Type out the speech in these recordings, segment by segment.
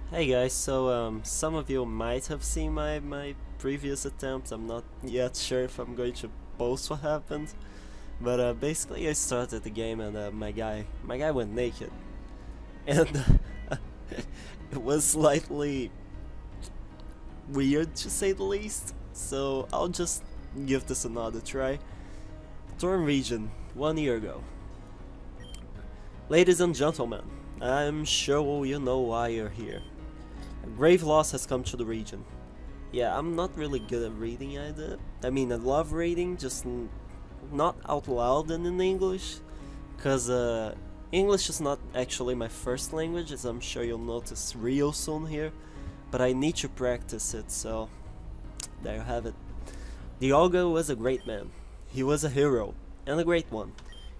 Hey guys, some of you might have seen my previous attempt. I'm not yet sure if I'm going to post what happened, but basically I started the game and my guy went naked, and it was slightly weird to say the least. So I'll just give this another try. Torn region, 1 year ago. Ladies and gentlemen, I'm sure you know why you're here. A grave loss has come to the region. Yeah, I'm not really good at reading either. I mean, I love reading, just not out loud and in English. Cause English is not actually my first language, as I'm sure you'll notice real soon here. But I need to practice it, so there you have it. The Ogre was a great man. He was a hero, and a great one.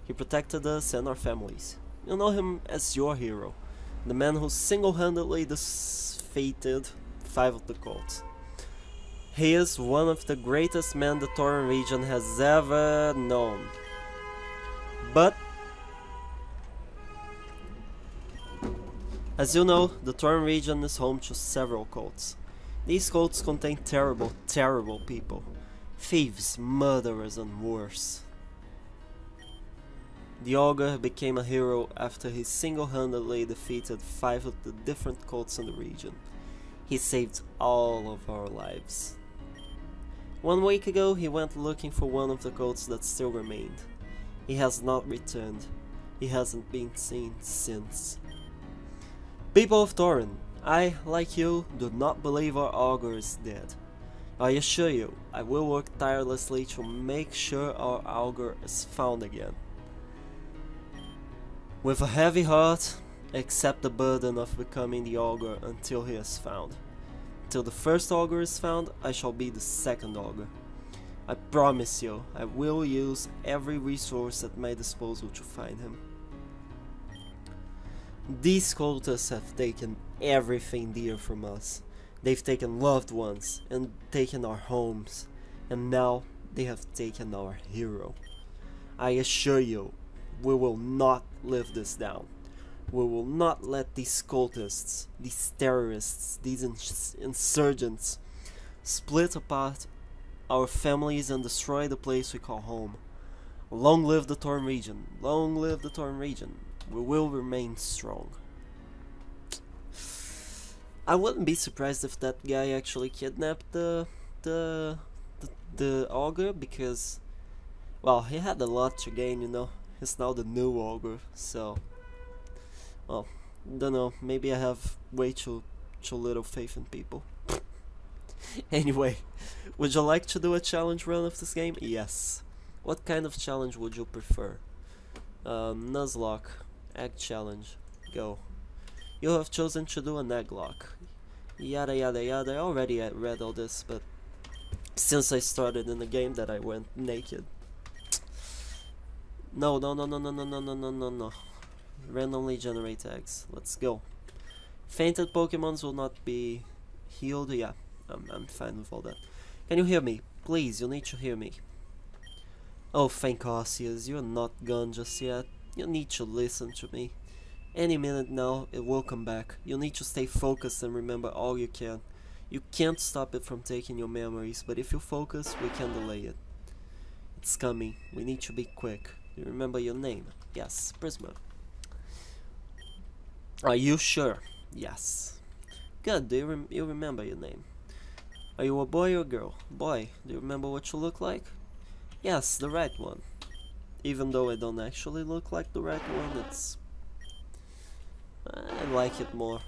He protected us and our families. You know him as your hero, the man who single-handedly defeated 5 of the cults. He is one of the greatest men the Torren region has ever known. But, as you know, the Torren region is home to several cults. These cults contain terrible, terrible people. Thieves, murderers, and worse. The Ogre became a hero after he single-handedly defeated 5 of the different cults in the region. He saved all of our lives. 1 week ago, he went looking for one of the cults that still remained. He has not returned. He hasn't been seen since. People of Torren, I, like you, do not believe our Ogre is dead. I assure you, I will work tirelessly to make sure our Ogre is found again. With a heavy heart, accept the burden of becoming the Ogre until he is found. Till the first Ogre is found, I shall be the second Ogre. I promise you, I will use every resource at my disposal to find him. These cultists have taken everything dear from us. They've taken loved ones, and taken our homes, and now they have taken our hero. I assure you, we will not live this down. We will not let these cultists, these terrorists, these insurgents split apart our families and destroy the place we call home. Long live the Torren region. Long live the Torren region. We will remain strong. I wouldn't be surprised if that guy actually kidnapped the Ogre, because, well, he had a lot to gain, you know. He's now the new Ogre, so, well, don't know, maybe I have way too little faith in people. Anyway, would you like to do a challenge run of this game? Yes. What kind of challenge would you prefer? Nuzlocke, egg challenge, go. You have chosen to do an Egglocke. Yada yada yada. I already read all this, but since I started in the game that I went naked. No. Randomly generate eggs. Let's go. Fainted Pokemons will not be healed. Yeah, I'm fine with all that. Can you hear me? Please, you need to hear me. Oh, thank Arceus, you're not gone just yet. You need to listen to me. Any minute now, it will come back. You need to stay focused and remember all you can. You can't stop it from taking your memories, but if you focus, we can delay it. It's coming. We need to be quick. You remember your name? Yes, Przmer. Are you sure? Yes. Good, do you remember your name? Are you a boy or girl? Boy, do you remember what you look like? Yes, the right one. Even though I don't actually look like the right one, I like it more.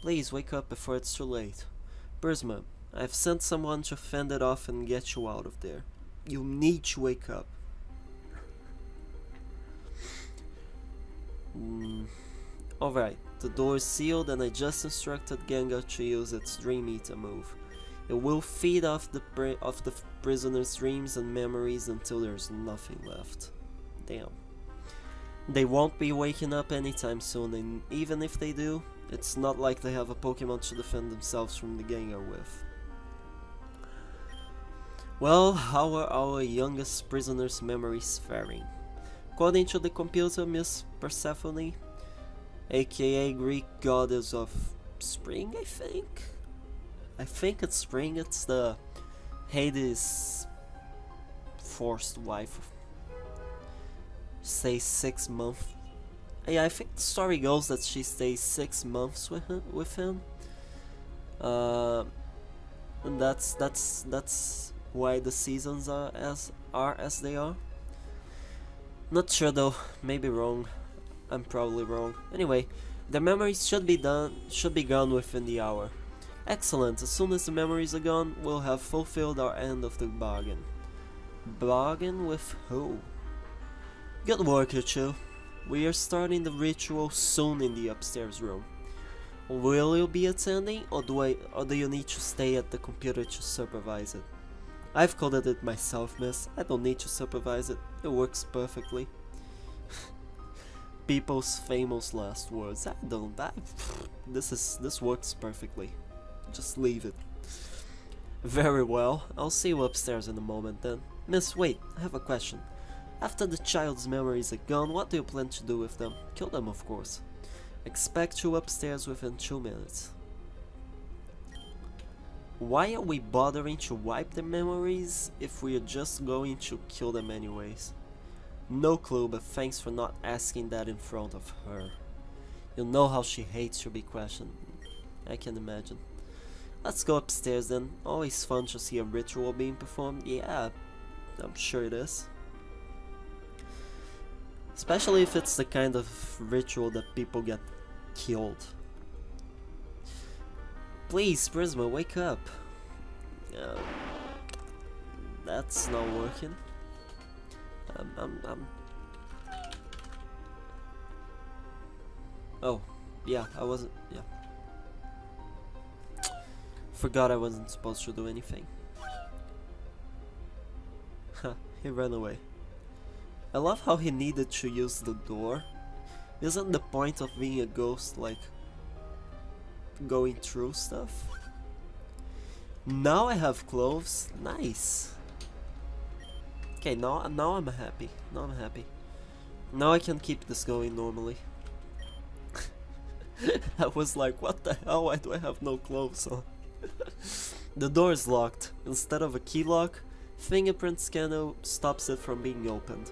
Please wake up before it's too late. Przmer, I've sent someone to fend it off and get you out of there. You need to wake up. Alright, the door is sealed and I just instructed Gengar to use its Dream Eater move. It will feed off the prisoner's dreams and memories until there's nothing left. Damn. They won't be waking up anytime soon, and even if they do, it's not like they have a Pokemon to defend themselves from the Gengar with. Well, how are our youngest prisoner's memories faring? According to the computer, Miss Persephone, aka Greek goddess of spring, I think. I think it's spring. It's the Hades' forced wife. Stays 6 months. Yeah, I think the story goes that she stays 6 months with him. And that's why the seasons are as they are. Not sure though. Maybe wrong. I'm probably wrong. Anyway, the memories should be gone within the hour. Excellent. As soon as the memories are gone, we'll have fulfilled our end of the bargain. Bargain with who? Good work, you two. We are starting the ritual soon in the upstairs room. Will you be attending, or do you need to stay at the computer to supervise it? I've coded it myself, miss. I don't need to supervise it. It works perfectly. People's famous last words. This works perfectly. Just leave it. Very well. I'll see you upstairs in a moment then. Miss, wait. I have a question. After the child's memories are gone, what do you plan to do with them? Kill them, of course. Expect you upstairs within 2 minutes. Why are we bothering to wipe the memories if we are just going to kill them anyways? No clue, but thanks for not asking that in front of her. You know how she hates to be questioned. I can imagine. Let's go upstairs then. Always fun to see a ritual being performed. Yeah, I'm sure it is. Especially if it's the kind of ritual that people get killed. Please, Przmer, wake up. That's not working. Oh, yeah, I wasn't. Yeah. Forgot I wasn't supposed to do anything. Ha, he ran away. I love how he needed to use the door. Isn't the point of being a ghost like going through stuff? Now I have clothes. Nice. Okay, now I'm happy. Now I'm happy. Now I can keep this going normally. I was like, what the hell? Why do I have no clothes on? The door is locked. Instead of a key lock, fingerprint scanner stops it from being opened.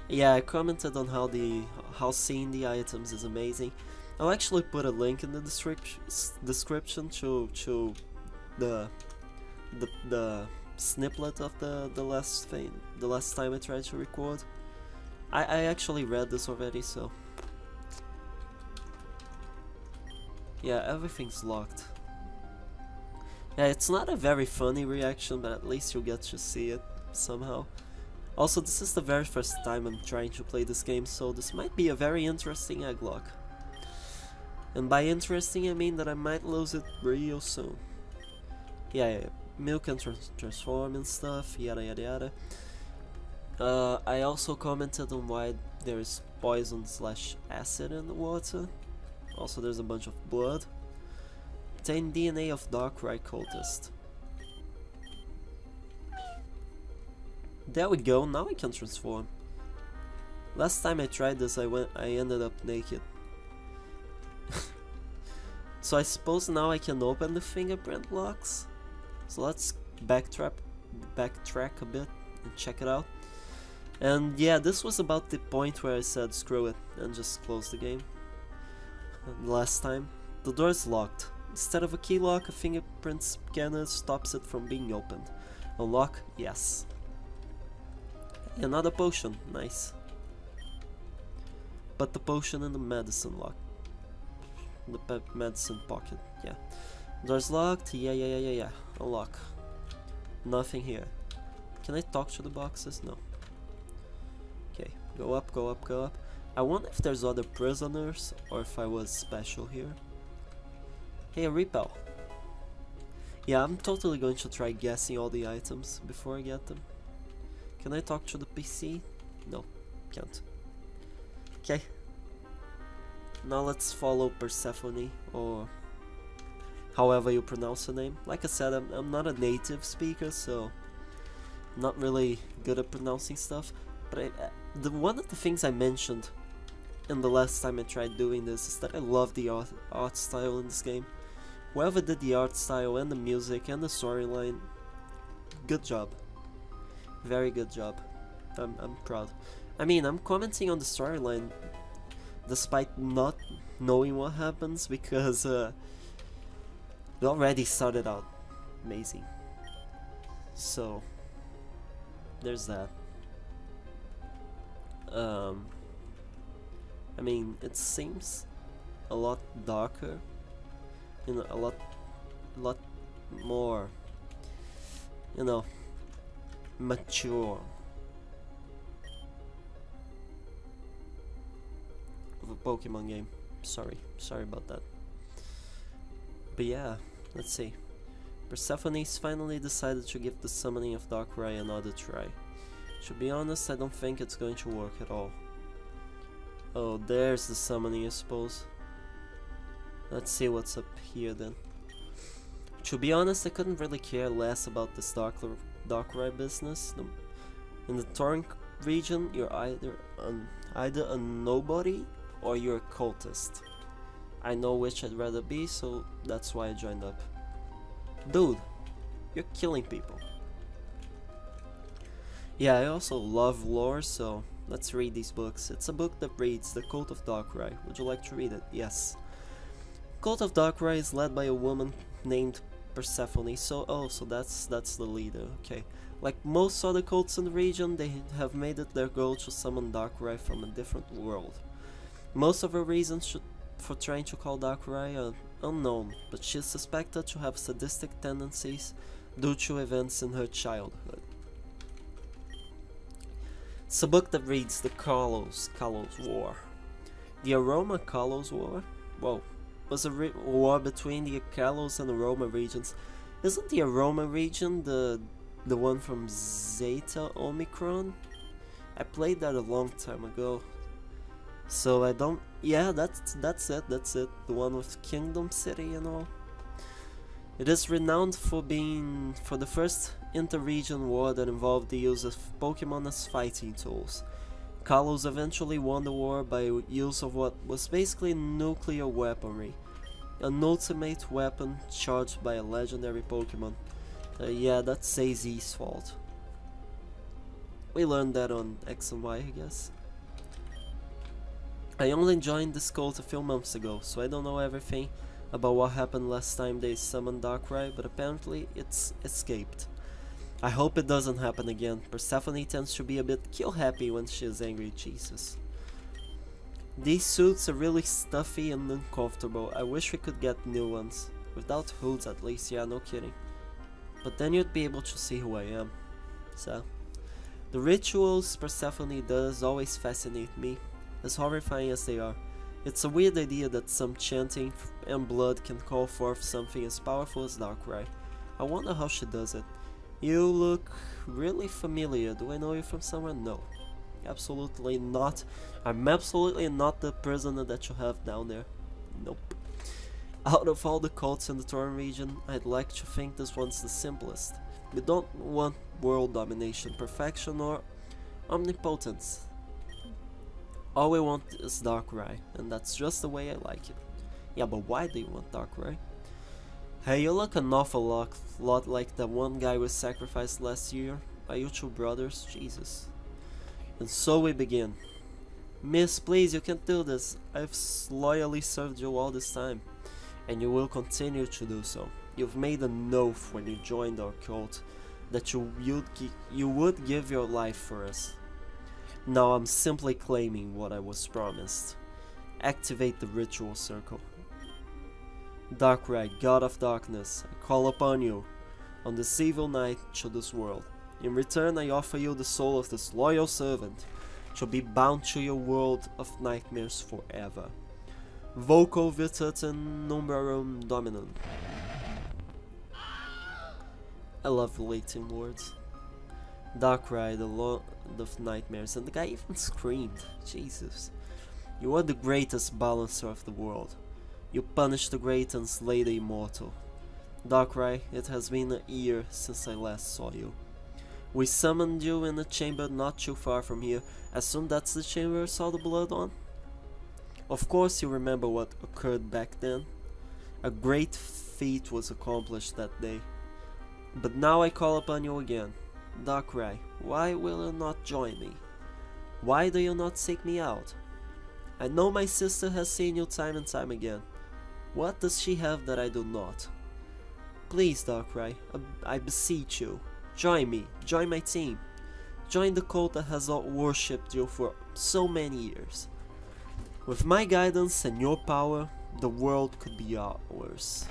Yeah, I commented on how seeing the items is amazing. I'll actually put a link in the description to the snippet of the last time I tried to record. I actually read this already, so yeah, everything's locked. Yeah, it's not a very funny reaction, but at least you'll get to see it somehow. Also, this is the very first time I'm trying to play this game, so this might be a very interesting egglocke. And by interesting, I mean that I might lose it real soon. Yeah, milk can transform and stuff, yada yada yada. I also commented on why there's poison/acid in the water. Also, there's a bunch of blood. Obtain DNA of Darkrai cultist. There we go, now I can transform. Last time I tried this, I ended up naked. So I suppose now I can open the fingerprint locks. So let's backtrack a bit and check it out. And yeah, this was about the point where I said screw it and just close the game. And last time, the door is locked. Instead of a key lock, a fingerprint scanner stops it from being opened. Unlock? Yes. Another potion, nice. Put the potion in the medicine lock. The medicine pocket, yeah. Door's locked, yeah. Unlock. Nothing here. Can I talk to the boxes? No. Okay, go up, go up, go up. I wonder if there's other prisoners or if I was special here. Hey, a repel. Yeah, I'm totally going to try guessing all the items before I get them. Can I talk to the PC? No, can't. Okay. Now let's follow Persephone, or however you pronounce her name. Like I said, I'm not a native speaker, so I'm not really good at pronouncing stuff. But one of the things I mentioned in the last time I tried doing this is that I love the art style in this game. Whoever did the art style and the music and the storyline, good job. Very good job. I'm proud. I mean, I'm commenting on the storyline despite not knowing what happens because it already started out amazing. So there's that. I mean, it seems a lot darker, you know, a lot more, you know, mature of a Pokemon game. Sorry about that. But yeah, let's see. Persephone's finally decided to give the summoning of Darkrai another try. To be honest, I don't think it's going to work at all. Oh, there's the summoning, I suppose. Let's see what's up here then. To be honest, I couldn't really care less about this Darkrai business. In the Torrent region, you're either a nobody or you're a cultist. I know which I'd rather be, so that's why I joined up. Dude, you're killing people. Yeah, I also love lore, so let's read these books. It's a book that reads The Cult of Darkrai. Would you like to read it? Yes. Cult of Darkrai is led by a woman named Persephone, so that's the leader, okay. Like most other cults in the region, they have made it their goal to summon Darkrai from a different world. Most of her reasons for trying to call Darkrai are unknown, but she is suspected to have sadistic tendencies due to events in her childhood. It's a book that reads the Kalos War. The Aroma Kalos War? Whoa. Was a war between the Kalos and Aroma regions. Isn't the Aroma region the one from Zeta Omicron? I played that a long time ago. So I don't... Yeah, that's it. The one with Kingdom City and all. It is renowned for being the first inter-region war that involved the use of Pokemon as fighting tools. Kalos eventually won the war by use of what was basically nuclear weaponry. An ultimate weapon charged by a legendary Pokemon. Yeah, that's AZ's fault. We learned that on X and Y, I guess. I only joined this cult a few months ago, so I don't know everything about what happened last time they summoned Darkrai, but apparently it's escaped. I hope it doesn't happen again. Persephone tends to be a bit kill-happy when she is angry, Jesus. These suits are really stuffy and uncomfortable. I wish we could get new ones. Without hoods at least, yeah, no kidding. But then you'd be able to see who I am. So, the rituals Persephone does always fascinate me, as horrifying as they are. It's a weird idea that some chanting and blood can call forth something as powerful as Darkrai. I wonder how she does it. You look really familiar. Do I know you from somewhere? No. Absolutely not. I'm absolutely not the prisoner that you have down there. Nope. Out of all the cults in the Torrent region, I'd like to think this one's the simplest. We don't want world domination, perfection, or omnipotence. All we want is Darkrai, and that's just the way I like it. Yeah, but why do you want Darkrai? Hey, you look an awful lot like that one guy we sacrificed last year. Are you two brothers? Jesus. And so we begin. Miss, please, you can't do this. I've loyally served you all this time, and you will continue to do so. You've made an oath when you joined our cult that you would give your life for us. Now I'm simply claiming what I was promised. Activate the ritual circle. Darkrai, God of Darkness, I call upon you on this evil night to this world. In return, I offer you the soul of this loyal servant to be bound to your world of nightmares forever. Voco virtutem numberum dominum. I love relating words. Darkrai, the Lord of Nightmares, and the guy even screamed. Jesus. You are the greatest balancer of the world. You punish the great and slay the immortal. Darkrai, it has been a year since I last saw you. We summoned you in a chamber not too far from here. Assume that's the chamber I saw the blood on? Of course you remember what occurred back then. A great feat was accomplished that day. But now I call upon you again. Darkrai, why will you not join me? Why do you not seek me out? I know my sister has seen you time and time again. What does she have that I do not? Please, Darkrai, I beseech you. Join me, join my team. Join the cult that has worshipped you for so many years. With my guidance and your power, the world could be ours.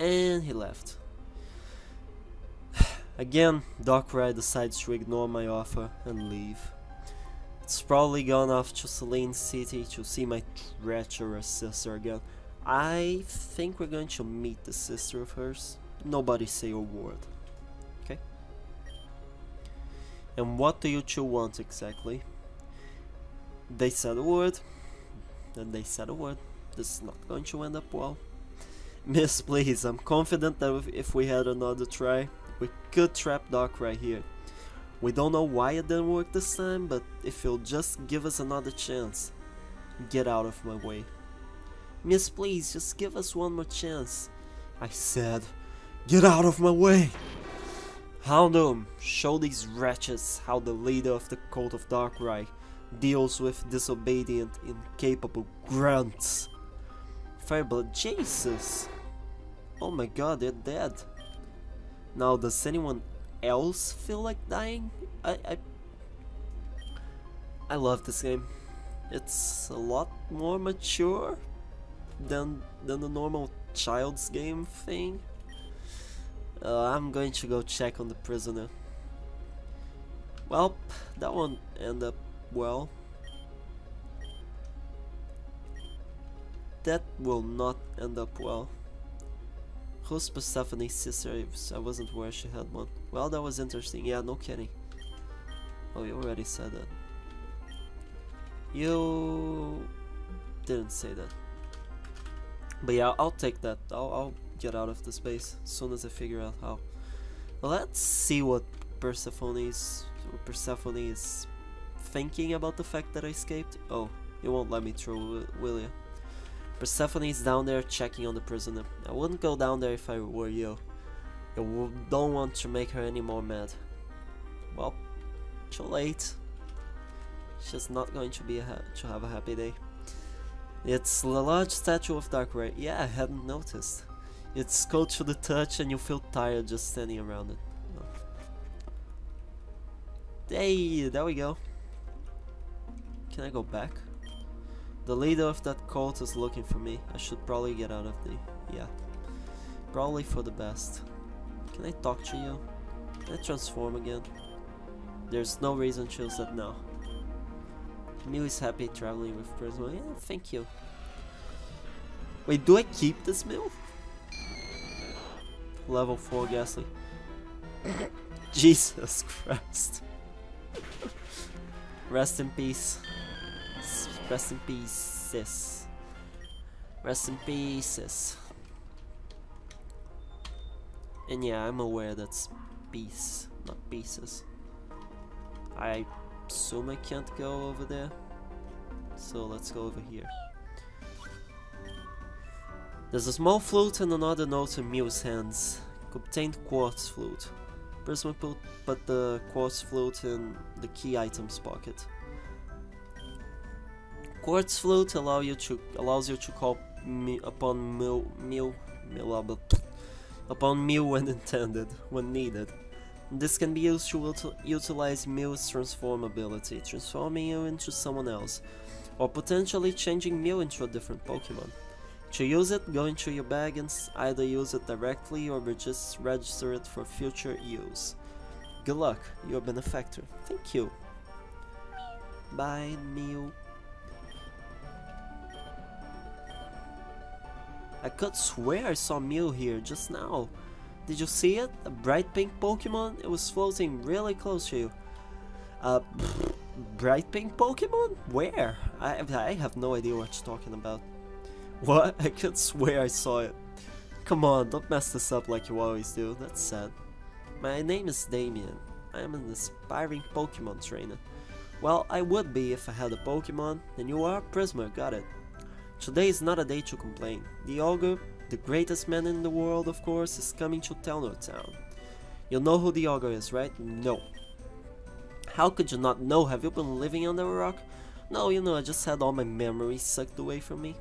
And he left. Again, Darkrai decides to ignore my offer and leave. It's probably gone off to Selene City to see my treacherous sister again. I think we're going to meet the sister of hers. Nobody say a word. Okay? And what do you two want exactly? They said a word. Then they said a word. This is not going to end up well. Miss, please, I'm confident that if we had another try, we could trap Darkrai here. We don't know why it didn't work this time, but if you'll just give us another chance, get out of my way. Miss, please, just give us one more chance. I said, get out of my way! Houndoom, show these wretches how the leader of the cult of Darkrai deals with disobedient, incapable grunts. Fireblood, Jesus! Oh my god, they're dead. Now, does anyone else feel like dying? I love this game. It's a lot more mature than the normal child's game thing. I'm going to go check on the prisoner. Well, that won't end up well. That will not end up well. Who's Persephone's sister? I wasn't aware she had one. Well, that was interesting. Yeah, no kidding. Oh, you already said that. You didn't say that. But yeah, I'll take that. I'll get out of this base as soon as I figure out how. Well, let's see what Persephone is thinking about the fact that I escaped. Oh, you won't let me through, will you? Persephone is down there checking on the prisoner. I wouldn't go down there if I were you. You don't want to make her any more mad. Well, too late. She's not going to have a happy day. It's a large statue of Darkrai. Yeah, I hadn't noticed. It's cold to the touch and you feel tired just standing around it. Oh. Hey, there we go. Can I go back? The leader of that cult is looking for me. I should probably get out of the... yeah. Probably for the best. Can I talk to you? Can I transform again? There's no reason to use that now. Mew is happy traveling with Przmer. Yeah, thank you. Wait, do I keep this Mew? Level 4 Ghastly. Jesus Christ. Rest in peace. Rest in peace, sis. Rest in peace, sis. And yeah, I'm aware that's peace, not pieces. I assume I can't go over there, so let's go over here. There's a small flute and another note in Mew's hands. Obtained quartz flute. Person put the quartz flute in the key items pocket. Quartz flute allows you to call upon Mew when intended, when needed. This can be used to utilize Mew's transform ability, transforming you into someone else, or potentially changing Mew into a different Pokemon. To use it, go into your bag and either use it directly or just register it for future use. Good luck, you're a benefactor. Thank you. Bye, Mew. I could swear I saw Mew here just now. Did you see it? A bright pink Pokemon? It was floating really close to you. Bright pink Pokemon? Where? I have no idea what you're talking about. What? I could swear I saw it. Come on, don't mess this up like you always do. That's sad. My name is Damien. I am an aspiring Pokemon trainer. Well, I would be if I had a Pokemon, and you are Przmer, got it. Today is not a day to complain. The Ogre, the greatest man in the world of course, is coming to Town. You know who the Ogre is, right? No. How could you not know? Have you been living under a rock? No, you know, I just had all my memories sucked away from me.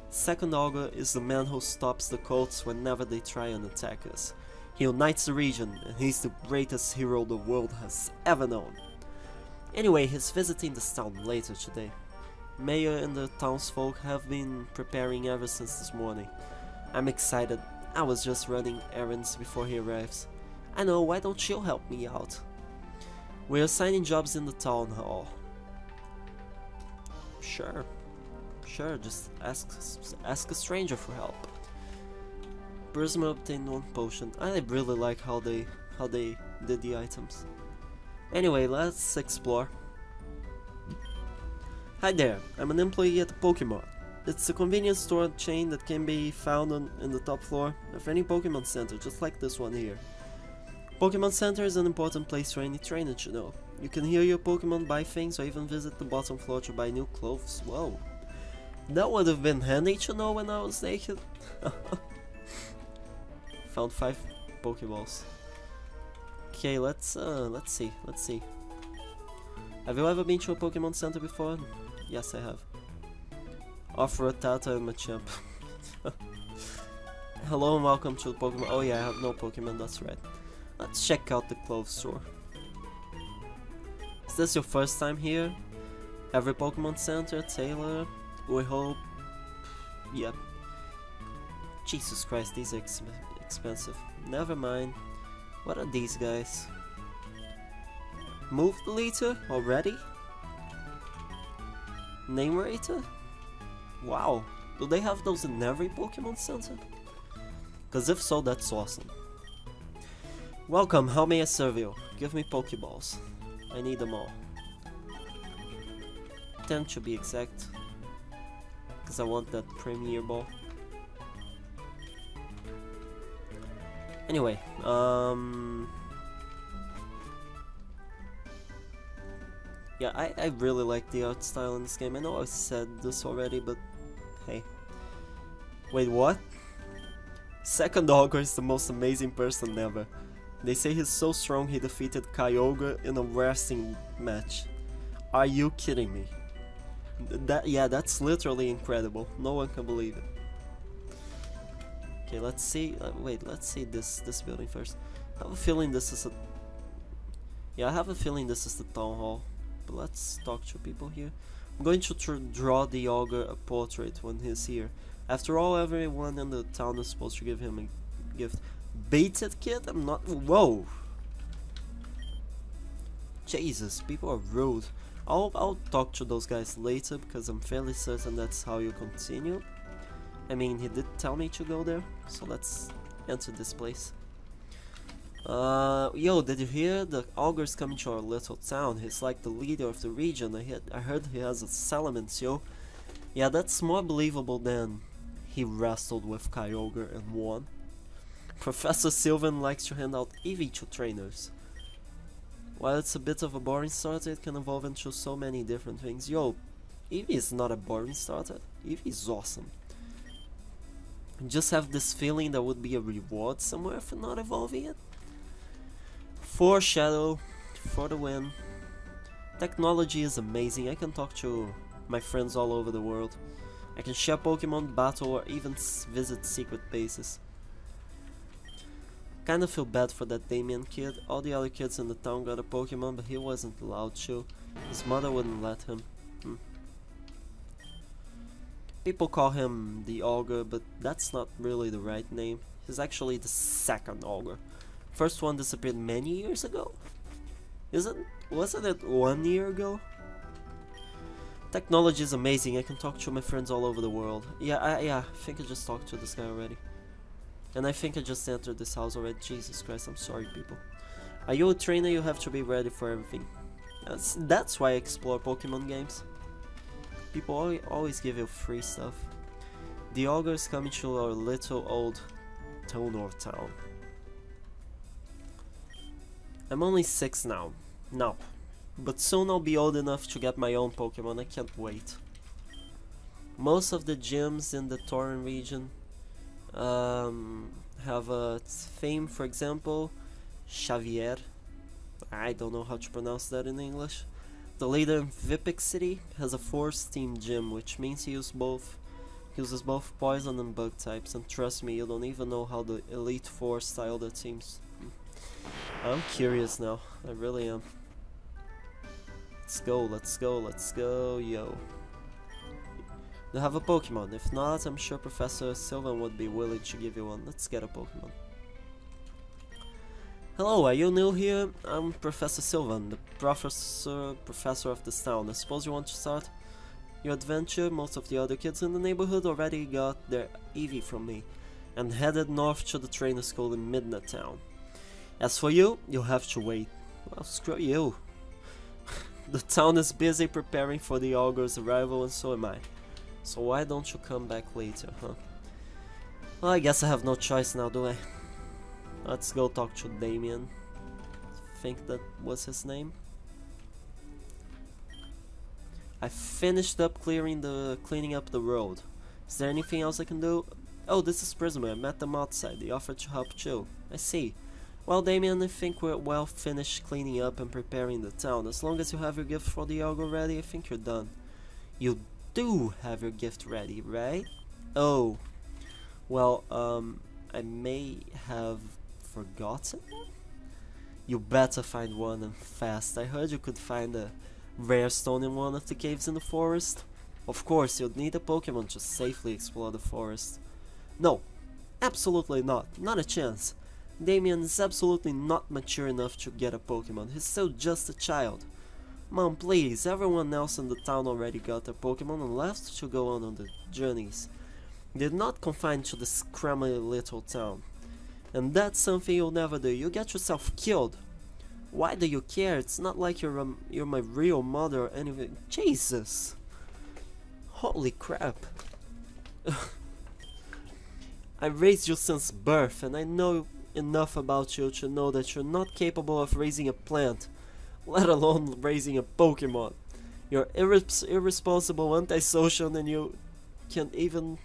Second Ogre is the man who stops the cults whenever they try and attack us. He unites the region, and he's the greatest hero the world has ever known. Anyway, he's visiting this town later today. Mayor and the townsfolk have been preparing ever since this morning. I'm excited. I was just running errands before he arrives. I know, why don't you help me out? We're assigning jobs in the town hall. Sure, just ask a stranger for help. Przmer obtained one potion. I really like how they did the items. Anyway, let's explore. Hi there, I'm an employee at Pokemon. It's a convenience store chain that can be found in the top floor of any Pokemon Center, just like this one here. Pokemon Center is an important place for any trainer to know. You can hear your Pokemon buy things or even visit the bottom floor to buy new clothes. Whoa. That would have been handy to know when I was naked. Found 5 Pokeballs. Okay, let's see. Have you ever been to a Pokemon Center before? Yes, I have. Offer a Tata and Machamp. Hello and welcome to Pokemon. Oh yeah, I have no Pokemon, that's right. Let's check out the clothes store. Is this your first time here? Every Pokemon Center, Taylor, we hope. Yep. Jesus Christ, these are expensive. Never mind. What are these guys? Move deleter already? Name rater? Wow. Do they have those in every Pokemon Center? Cause if so, that's awesome. Welcome, how may I serve you? Give me Pokeballs. I need them all. 10 to be exact. Cause I want that Premier Ball. Anyway, yeah, I really like the art style in this game. I know I said this already, but hey. Wait, what? Second Ogre is the most amazing person ever. They say he's so strong he defeated Kyogre in a wrestling match. Are you kidding me? Yeah, that's literally incredible. No one can believe it. Okay, let's see. Wait, let's see this building first. I have a feeling this is a. Yeah, I have a feeling this is the town hall. But let's talk to people here. I'm going to draw the Ogre a portrait when he's here. After all, everyone in the town is supposed to give him a gift. Baited kid? I'm not. Whoa! Jesus, people are rude. I'll talk to those guys later because I'm fairly certain that's how you continue. I mean, he did tell me to go there, so let's enter this place. Yo, did you hear? The Ogre's coming to our little town. He's like the leader of the region. I heard he has a settlement, yo. Yeah, that's more believable than he wrestled with Kyogre and won. Professor Sylvan likes to hand out Eevee to trainers. While it's a bit of a boring starter, it can evolve into so many different things. Yo, Eevee is not a boring starter. Eevee is awesome. I just have this feeling there would be a reward somewhere for not evolving it. Foreshadow for the win. Technology is amazing. I can talk to my friends all over the world. I can share Pokemon, battle, or even visit secret bases. Kinda feel bad for that Damien kid. All the other kids in the town got a Pokemon, but he wasn't allowed to. His mother wouldn't let him. People call him the Ogre, but that's not really the right name. He's actually the second Ogre. First one disappeared many years ago? Wasn't it 1 year ago? Technology is amazing. I can talk to my friends all over the world. Yeah, I think I just talked to this guy already. And I think I just entered this house already. Jesus Christ, I'm sorry, people. Are you a trainer? You have to be ready for everything. That's why I explore Pokemon games. People always give you free stuff. The Ogre is coming to our little old town. I'm only 6 now. But soon I'll be old enough to get my own Pokemon, I can't wait. Most of the gyms in the Torren region have a theme, for example, Xavier. I don't know how to pronounce that in English. The leader in Vipik City has a forest team gym, which means he uses both poison and bug types, and trust me, you don't even know how the Elite Four style the teams. I'm curious now, I really am. Let's go, let's go, let's go, yo. Do you have a Pokemon? If not, I'm sure Professor Sylvan would be willing to give you one. Let's get a Pokemon. Hello, are you new here? I'm Professor Sylvan, the professor of this town. I suppose you want to start your adventure. Most of the other kids in the neighborhood already got their Eevee from me and headed north to the trainer school in Midnight Town. As for you, you'll have to wait. Well, screw you. The town is busy preparing for the Ogre's arrival, and so am I. So why don't you come back later, huh? Well, I guess I have no choice now, do I? Let's go talk to Damien. I think that was his name. I finished up cleaning up the road. Is there anything else I can do? Oh, this is Przmer. I met them outside. They offered to help too. I see. Well, Damien, I think we're well finished cleaning up and preparing the town. As long as you have your gift for the Ogre ready, I think you're done. You do have your gift ready, right? Oh. Well, I may have forgotten one? You better find one, and fast. I heard you could find a rare stone in one of the caves in the forest. Of course, you'd need a Pokemon to safely explore the forest. No, absolutely not. Not a chance. Damien is absolutely not mature enough to get a Pokemon. He's still just a child. Mom, please, everyone else in the town already got their Pokemon and left to go on the journeys. They're not confined to this crumbly little town. And that's something you'll never do. You'll get yourself killed. Why do you care? It's not like you're my real mother or anything. Jesus! Holy crap. I raised you since birth, and I know enough about you to know that you're not capable of raising a plant, let alone raising a Pokemon. You're irresponsible, antisocial, and you can't even.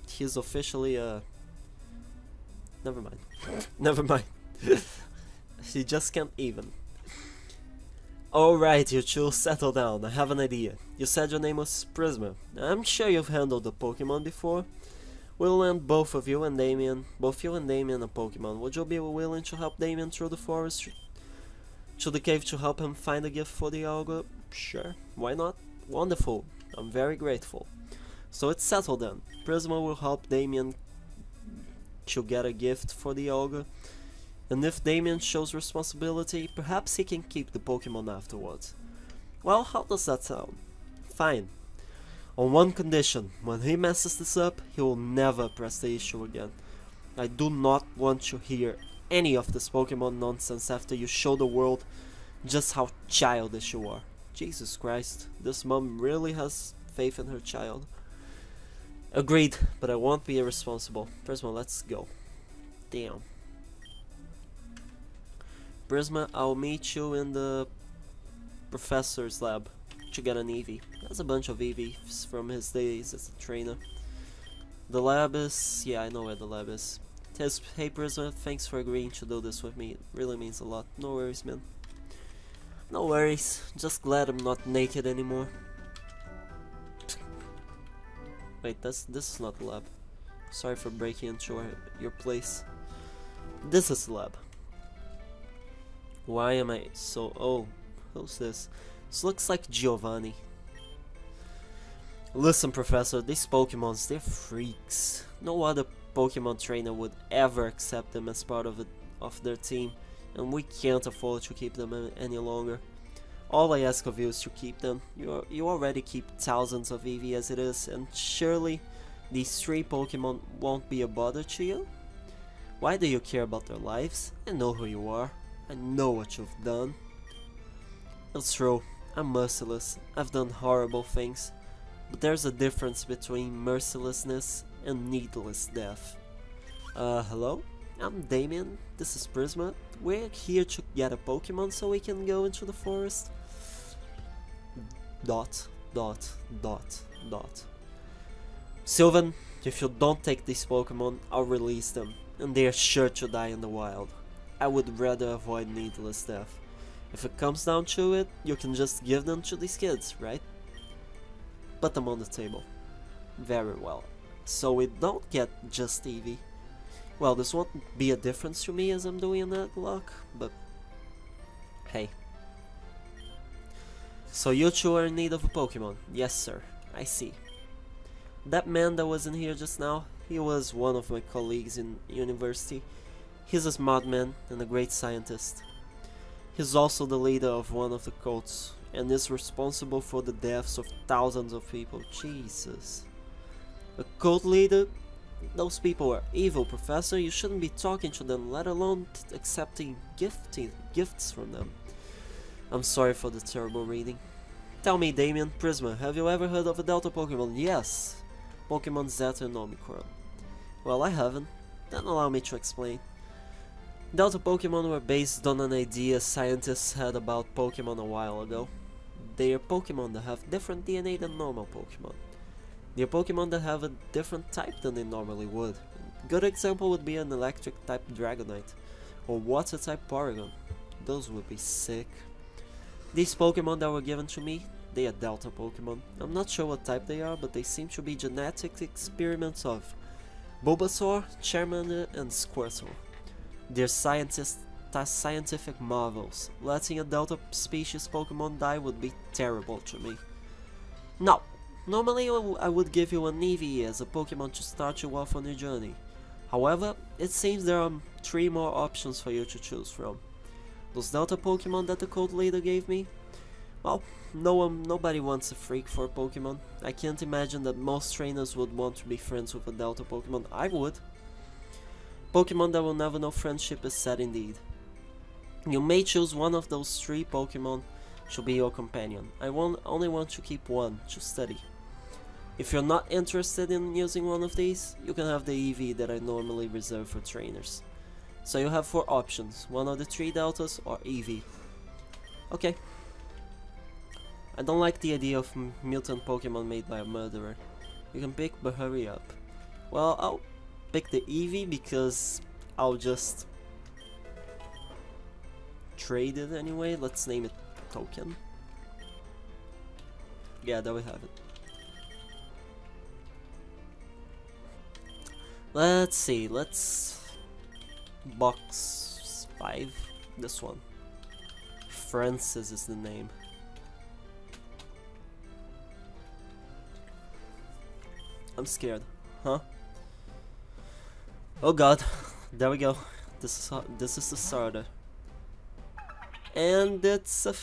He's officially never mind. Never mind. He just can't even. Alright, you two, settle down. I have an idea. You said your name was Przmer. I'm sure you've handled a Pokemon before. We'll lend both you and Damien a Pokemon. Would you be willing to help Damien through the forest to the cave to help him find a gift for the Ogre? Sure, why not? Wonderful. I'm very grateful. So it's settled then. Przmer will help Damien to get a gift for the Ogre. And if Damien shows responsibility, perhaps he can keep the Pokemon afterwards. Well, how does that sound? Fine. On one condition, when he messes this up, he will never press the issue again. I do not want to hear any of this Pokemon nonsense after you show the world just how childish you are. Jesus Christ, this mom really has faith in her child. Agreed, but I won't be irresponsible. Przmer, let's go. Damn. Przmer, I'll meet you in the professor's lab to get an Eevee. There's a bunch of Eevees from his days as a trainer. The lab is... yeah, I know where the lab is. Hey Przmer, thanks for agreeing to do this with me. It really means a lot. No worries, man. No worries. Just glad I'm not naked anymore. Wait, this is not the lab. Sorry for breaking into your place. This is the lab. Why am I so... oh, who's this? This looks like Giovanni. Listen, Professor, these Pokemons, they're freaks. No other Pokemon trainer would ever accept them as part of their team, and we can't afford to keep them any longer. All I ask of you is to keep them. You already keep thousands of Eevee as it is, and surely these 3 Pokemon won't be a bother to you? Why do you care about their lives? I know who you are. I know what you've done. It's true, I'm merciless. I've done horrible things. But there's a difference between mercilessness and needless death. Hello? I'm Damien, this is Przmer. We're here to get a Pokemon so we can go into the forest. Dot, dot, dot, dot. Sylvan, if you don't take these Pokemon, I'll release them, and they are sure to die in the wild. I would rather avoid needless death. If it comes down to it, you can just give them to these kids, right? Put them on the table. Very well. So we don't get just Eevee. Well, this won't be a difference to me as I'm doing an Egglocke, but hey. So you two are in need of a Pokemon. Yes sir, I see. That man that was in here just now, he was one of my colleagues in university. He's a smart man and a great scientist. He's also the leader of one of the cults, and is responsible for the deaths of thousands of people. Jesus. A cult leader? Those people are evil, Professor. You shouldn't be talking to them, let alone accepting gifts from them. I'm sorry for the terrible reading. Tell me, Damien, Przmer, have you ever heard of a Delta Pokemon? Yes. Pokemon Zeta and Omicron. Well, I haven't. Then allow me to explain. Delta Pokemon were based on an idea scientists had about Pokemon a while ago. They are Pokemon that have different DNA than normal Pokemon. They are Pokemon that have a different type than they normally would. A good example would be an electric type Dragonite, or water type Porygon. Those would be sick. These Pokemon that were given to me, they are Delta Pokemon. I'm not sure what type they are, but they seem to be genetic experiments of Bulbasaur, Charmander, and Squirtle. They're scientific marvels. Letting a Delta species Pokemon die would be terrible to me. Now, normally I would give you an Eevee as a Pokemon to start you off on your journey. However, it seems there are 3 more options for you to choose from. Those Delta Pokemon that the cult leader gave me? Well, nobody wants a freak for a Pokemon. I can't imagine that most trainers would want to be friends with a Delta Pokemon. I would. Pokemon that will never know friendship is sad indeed. You may choose one of those 3 Pokemon to be your companion. I only want to keep one to study. If you're not interested in using one of these, you can have the Eevee that I normally reserve for trainers. So you have 4 options, one of the 3 Deltas or Eevee. Okay. I don't like the idea of mutant Pokemon made by a murderer. You can pick, but hurry up. Well, I'll pick the Eevee because I'll just trade it anyway. Let's name it Token. Yeah, there we have it. Let's see, let's box 5, this one. Francis is the name. I'm scared, huh? Oh god, there we go. This is the starter. And it's a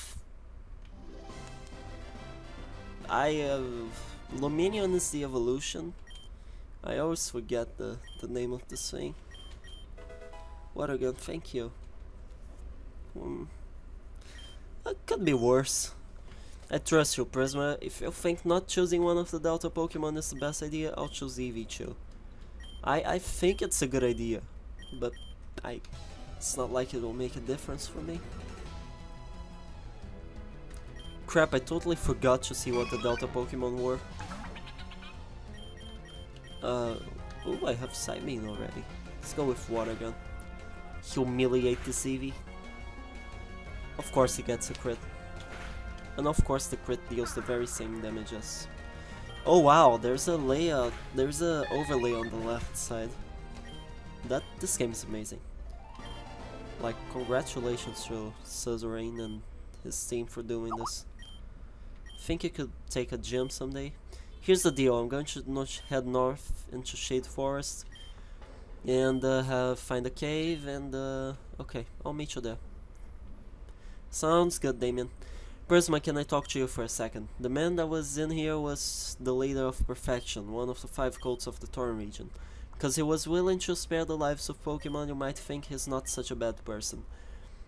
Luminion is the evolution. I always forget the name of this thing. Water gun, thank you. It could be worse. I trust you, Przmer. If you think not choosing one of the Delta Pokemon is the best idea, I'll choose Eevee too. I think it's a good idea, but it's not like it will make a difference for me. Crap, I totally forgot to see what the Delta Pokemon were. Oh, I have Psybeam already. Let's go with Water Gun. Humiliate this Eevee. Of course he gets a crit. And of course the crit deals the very same damage as... Oh wow, there's a layout, there's a overlay on the left side. This game is amazing. Like, congratulations to Suzerain and his team for doing this. Think you could take a gym someday? Here's the deal, I'm going to head north into Shade Forest and find a cave and okay, I'll meet you there. Sounds good, Damien. Przmer, can I talk to you for a second? The man that was in here was the leader of Perfection, one of the 5 cults of the Torn region. Because he was willing to spare the lives of Pokemon, you might think he's not such a bad person.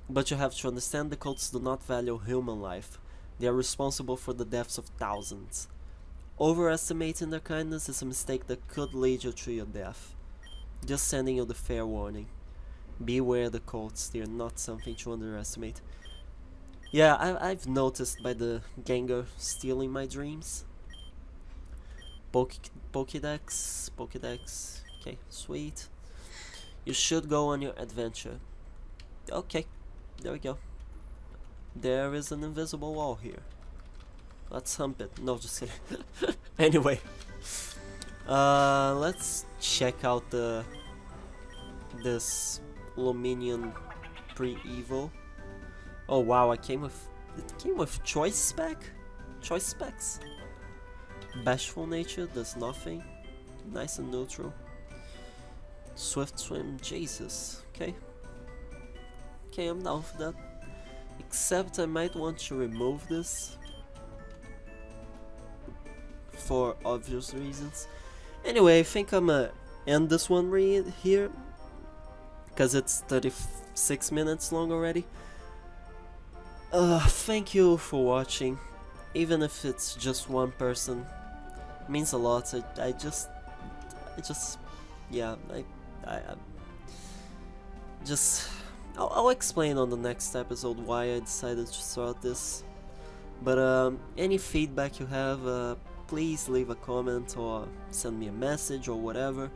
But you have to understand the cults do not value human life. They are responsible for the deaths of thousands. Overestimating their kindness is a mistake that could lead you to your death. Just sending you the fair warning. Beware the colts, they're not something to underestimate. Yeah, I've noticed by the Gengar stealing my dreams. Pokédex. Okay, sweet. You should go on your adventure. Okay, there we go. There is an invisible wall here. Let's hump it. No, just kidding. Anyway, let's check out this Luminion pre-evo. Oh wow, it came with choice specs. Bashful nature does nothing. Nice and neutral. Swift swim, Jesus. Okay, I'm down for that. Except I might want to remove this for obvious reasons. Anyway, I think I'm gonna end this one here because it's 36 minutes long already. Thank you for watching, even if it's just one person. It means a lot. I'll explain on the next episode why I decided to start this. But any feedback you have, please leave a comment or send me a message or whatever,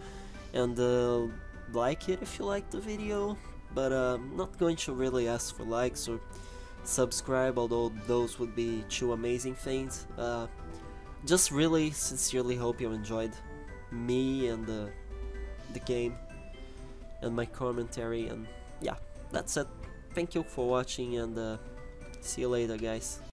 and like it if you like the video. But I'm not going to really ask for likes or subscribe, although those would be two amazing things. Just really sincerely hope you enjoyed me and the game and my commentary, and yeah, that's it. Thank you for watching, and see you later, guys.